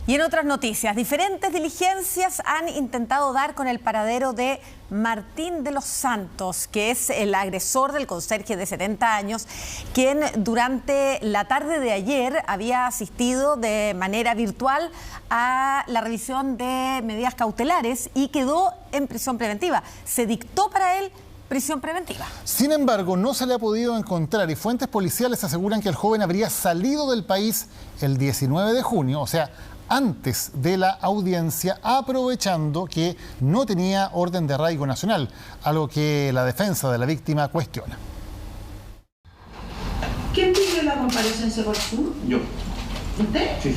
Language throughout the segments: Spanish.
Y en otras noticias, diferentes diligencias han intentado dar con el paradero de Martín de los Santos, que es el agresor del conserje de 70 años, quien durante la tarde de ayer había asistido de manera virtual a la revisión de medidas cautelares y quedó en prisión preventiva. Se dictó para él prisión preventiva. Sin embargo, no se le ha podido encontrar y fuentes policiales aseguran que el joven habría salido del país el 19 de junio, o sea, antes de la audiencia, aprovechando que no tenía orden de arraigo nacional, algo que la defensa de la víctima cuestiona. ¿Quién pidió la comparecencia por Zoom? Yo. ¿Usted? Sí.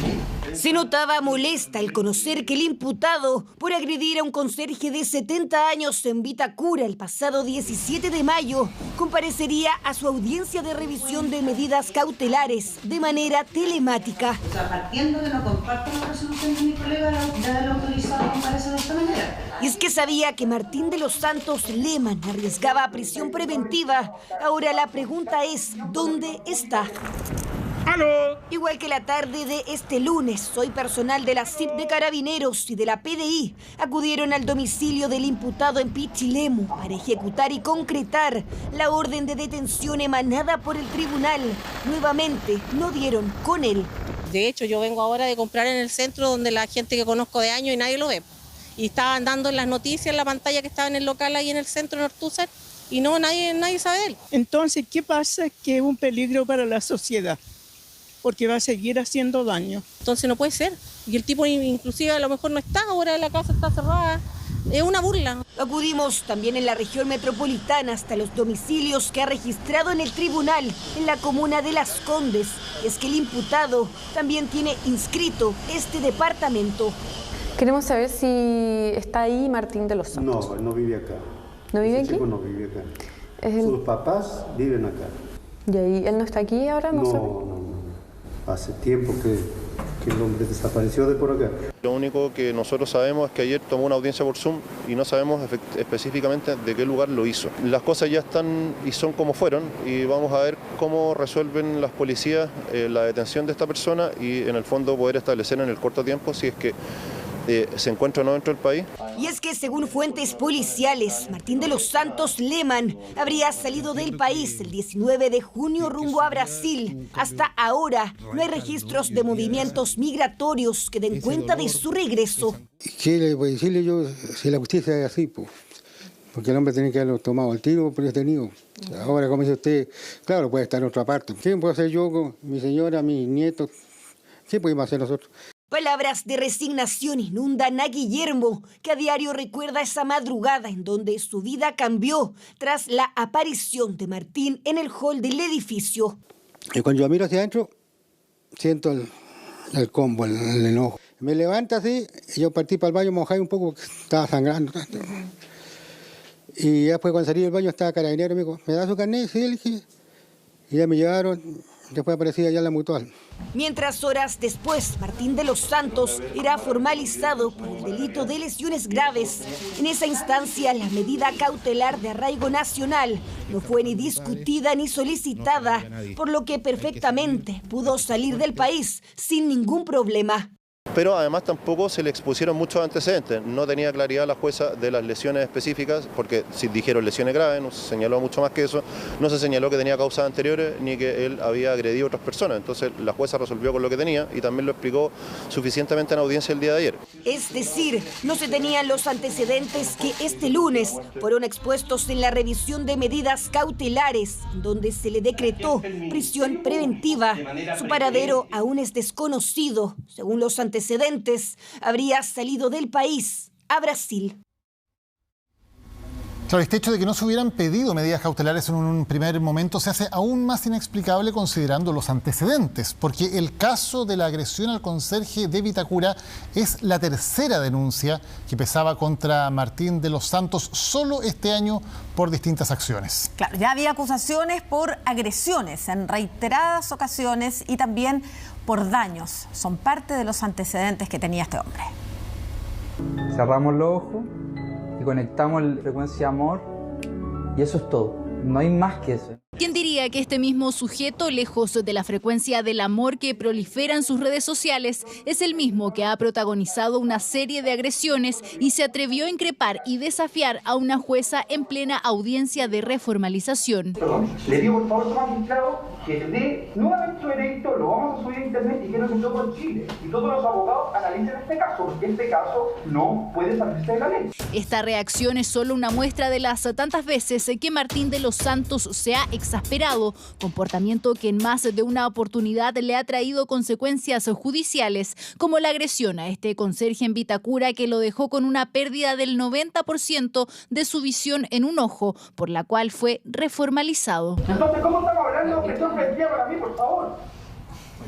Se notaba molesta al conocer que el imputado, por agredir a un conserje de 70 años en Vitacura el pasado 17 de mayo, comparecería a su audiencia de revisión de medidas cautelares de manera telemática. O sea, partiendo de no comparto la resolución de mi colega de haber autorizado a comparecer de esta manera. Y es que sabía que Martín de los Santos Lehmann arriesgaba a prisión preventiva. Ahora la pregunta es, ¿dónde está? ¡Aló! Igual que la tarde de este lunes, soy personal de la CIP de Carabineros y de la PDI. Acudieron al domicilio del imputado en Pichilemu para ejecutar y concretar la orden de detención emanada por el tribunal. Nuevamente, no dieron con él. De hecho, yo vengo ahora de comprar en el centro donde la gente que conozco de años y nadie lo ve. Y estaban dando en las noticias en la pantalla que estaba en el local ahí en el centro de Ortúzar y no, nadie sabe de él. Entonces, ¿qué pasa? Que es un peligro para la sociedad, porque va a seguir haciendo daño. Entonces no puede ser. Y el tipo inclusive a lo mejor no está, ahora la casa está cerrada. Es una burla. Acudimos también en la región metropolitana hasta los domicilios que ha registrado en el tribunal en la comuna de Las Condes. Es que el imputado también tiene inscrito este departamento. Queremos saber si está ahí Martín de los Santos. No, no vive acá. ¿No vive aquí? No vive acá. Sus papás viven acá. ¿Y ahí él no está aquí ahora? No. Hace tiempo que el hombre desapareció de por acá. Lo único que nosotros sabemos es que ayer tomó una audiencia por Zoom y no sabemos específicamente de qué lugar lo hizo. Las cosas ya están y son como fueron y vamos a ver cómo resuelven las policías la detención de esta persona y en el fondo poder establecer en el corto tiempo si es que se encuentra o no dentro del país. Y es que según fuentes policiales, Martín de los Santos Lehmann habría salido del país el 19 de junio rumbo a Brasil. Hasta ahora no hay registros de movimientos migratorios que den cuenta de su regreso. ¿Qué le voy a decirle yo si la justicia es así? Porque el hombre tiene que haberlo tomado al tiro por detenido. Ahora, como dice usted, claro, puede estar en otra parte. ¿Qué puedo hacer yo con mi señora, mis nietos? ¿Qué podemos hacer nosotros? Palabras de resignación inundan a Guillermo, que a diario recuerda esa madrugada en donde su vida cambió tras la aparición de Martín en el hall del edificio. Y cuando yo miro hacia adentro, siento el combo, el enojo. Me levanta así, y yo partí para el baño, mojé un poco porque estaba sangrando. Y después cuando salí del baño estaba carabinero, me dijo, ¿me da su carnet? Sí, le dije. Y ya me llevaron, después aparecía allá en la mutual. Mientras horas después, Martín de los Santos era formalizado por el delito de lesiones graves. En esa instancia, la medida cautelar de arraigo nacional no fue ni discutida ni solicitada, por lo que perfectamente pudo salir del país sin ningún problema. Pero además tampoco se le expusieron muchos antecedentes. No tenía claridad la jueza de las lesiones específicas, porque si dijeron lesiones graves, no se señaló mucho más que eso. No se señaló que tenía causas anteriores ni que él había agredido a otras personas. Entonces la jueza resolvió con lo que tenía y también lo explicó suficientemente en la audiencia el día de ayer. Es decir, no se tenían los antecedentes que este lunes fueron expuestos en la revisión de medidas cautelares, donde se le decretó prisión preventiva. Su paradero aún es desconocido. Según los antecedentes, habría salido del país a Brasil. Claro, este hecho de que no se hubieran pedido medidas cautelares en un primer momento se hace aún más inexplicable considerando los antecedentes, porque el caso de la agresión al conserje de Vitacura es la tercera denuncia que pesaba contra Martín de los Santos solo este año por distintas acciones. Claro, ya había acusaciones por agresiones en reiteradas ocasiones y también por daños. Son parte de los antecedentes que tenía este hombre. Cerramos los ojos y conectamos la frecuencia amor y eso es todo, no hay más que eso. ¿Quién diría que este mismo sujeto, lejos de la frecuencia del amor que prolifera en sus redes sociales, es el mismo que ha protagonizado una serie de agresiones y se atrevió a increpar y desafiar a una jueza en plena audiencia de reformalización? Perdón, le digo por favor, señor magistrado, que dé nuevamente su veredicto, lo vamos a subir a internet y quiero que todo Chile y todos los abogados analicen este caso, porque este caso no puede salirse de la ley. Esta reacción es solo una muestra de las tantas veces que Martín de los Santos se ha exasperado, comportamiento que en más de una oportunidad le ha traído consecuencias judiciales, como la agresión a este conserje en Vitacura que lo dejó con una pérdida del 90% de su visión en un ojo, por la cual fue reformalizado. Entonces, ¿cómo estamos hablando de presión preventiva para mí, por favor?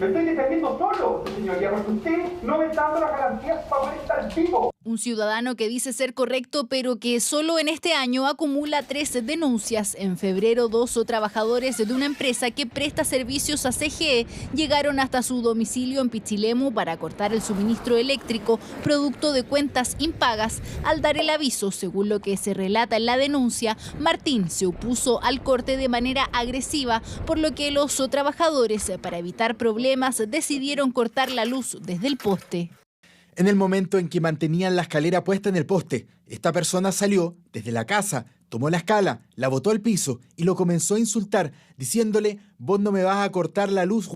Me estoy defendiendo solo, señoría, porque usted no me está dando las garantías para poder estar vivo. Un ciudadano que dice ser correcto, pero que solo en este año acumula 3 denuncias. En febrero, 2 trabajadores de una empresa que presta servicios a CGE llegaron hasta su domicilio en Pichilemu para cortar el suministro eléctrico, producto de cuentas impagas. Al dar el aviso, según lo que se relata en la denuncia, Martín se opuso al corte de manera agresiva, por lo que los trabajadores, para evitar problemas, decidieron cortar la luz desde el poste. En el momento en que mantenían la escalera puesta en el poste, esta persona salió desde la casa, tomó la escala, la botó al piso y lo comenzó a insultar, diciéndole: «Vos no me vas a cortar la luz»,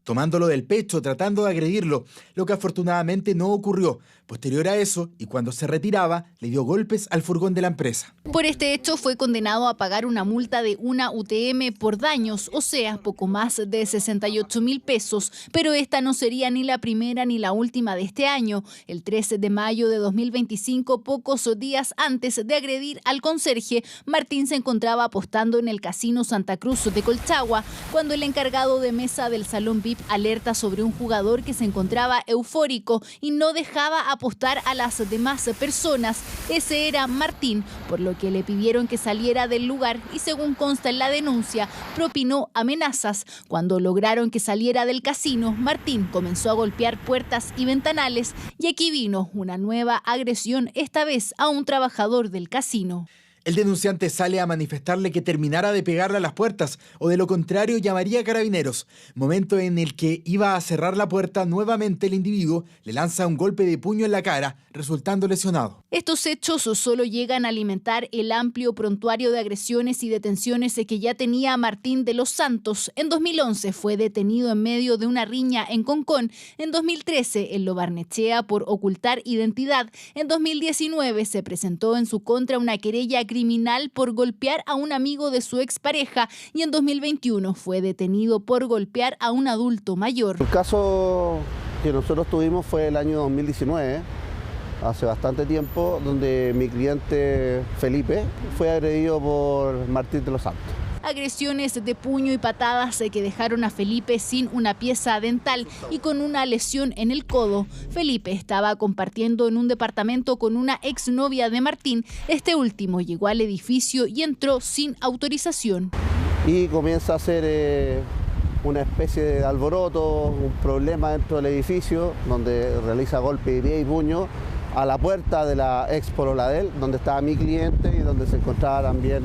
tomándolo del pecho, tratando de agredirlo, lo que afortunadamente no ocurrió. Posterior a eso, y cuando se retiraba, le dio golpes al furgón de la empresa. Por este hecho fue condenado a pagar una multa de una UTM por daños, o sea, poco más de 68.000 pesos, pero esta no sería ni la primera ni la última de este año. El 13 de mayo de 2025, pocos días antes de agredir al conserje, Martín se encontraba apostando en el Casino Santa Cruz de Colchagua, cuando el encargado de mesa del Salón VIP alerta sobre un jugador que se encontraba eufórico y no dejaba apostar a las demás personas. Ese era Martín, por lo que le pidieron que saliera del lugar y, según consta en la denuncia, propinó amenazas. Cuando lograron que saliera del casino, Martín comenzó a golpear puertas y ventanales y aquí vino una nueva agresión, esta vez a un trabajador del casino. El denunciante sale a manifestarle que terminara de pegarle a las puertas o de lo contrario llamaría a carabineros. Momento en el que iba a cerrar la puerta, nuevamente el individuo le lanza un golpe de puño en la cara, resultando lesionado. Estos hechos solo llegan a alimentar el amplio prontuario de agresiones y detenciones que ya tenía Martín de los Santos. En 2011 fue detenido en medio de una riña en Concón. En 2013 en Lo Barnechea por ocultar identidad. En 2019 se presentó en su contra una querella criminal por golpear a un amigo de su expareja y en 2021 fue detenido por golpear a un adulto mayor. El caso que nosotros tuvimos fue el año 2019, hace bastante tiempo, donde mi cliente Felipe fue agredido por Martín de los Santos. Agresiones de puño y patadas que dejaron a Felipe sin una pieza dental y con una lesión en el codo. Felipe estaba compartiendo en un departamento con una exnovia de Martín. Este último llegó al edificio y entró sin autorización. Y comienza a hacer una especie de alboroto, un problema dentro del edificio, donde realiza golpe de pie y puño a la puerta de la ex polola de él, donde estaba mi cliente y donde se encontraba también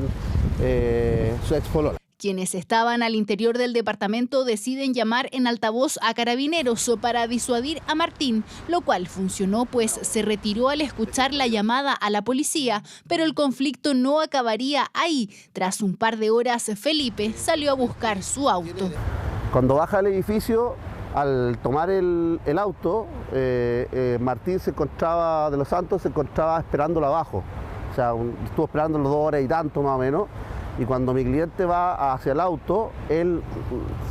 su ex polola. Quienes estaban al interior del departamento deciden llamar en altavoz a carabineros para disuadir a Martín, lo cual funcionó, pues se retiró al escuchar la llamada a la policía, pero el conflicto no acabaría ahí. Tras un par de horas, Felipe salió a buscar su auto. Cuando baja al edificio, al tomar el auto, Martín de los Santos se encontraba esperándolo abajo. O sea, estuvo esperando 2 horas y tanto más o menos. Y cuando mi cliente va hacia el auto, él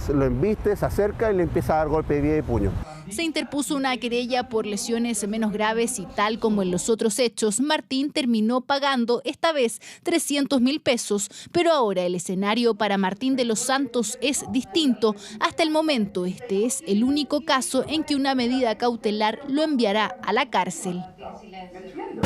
lo embiste, se acerca y le empieza a dar golpe de pie y puño. Se interpuso una querella por lesiones menos graves y, tal como en los otros hechos, Martín terminó pagando esta vez 300.000 pesos. Pero ahora el escenario para Martín de los Santos es distinto. Hasta el momento este es el único caso en que una medida cautelar lo enviará a la cárcel.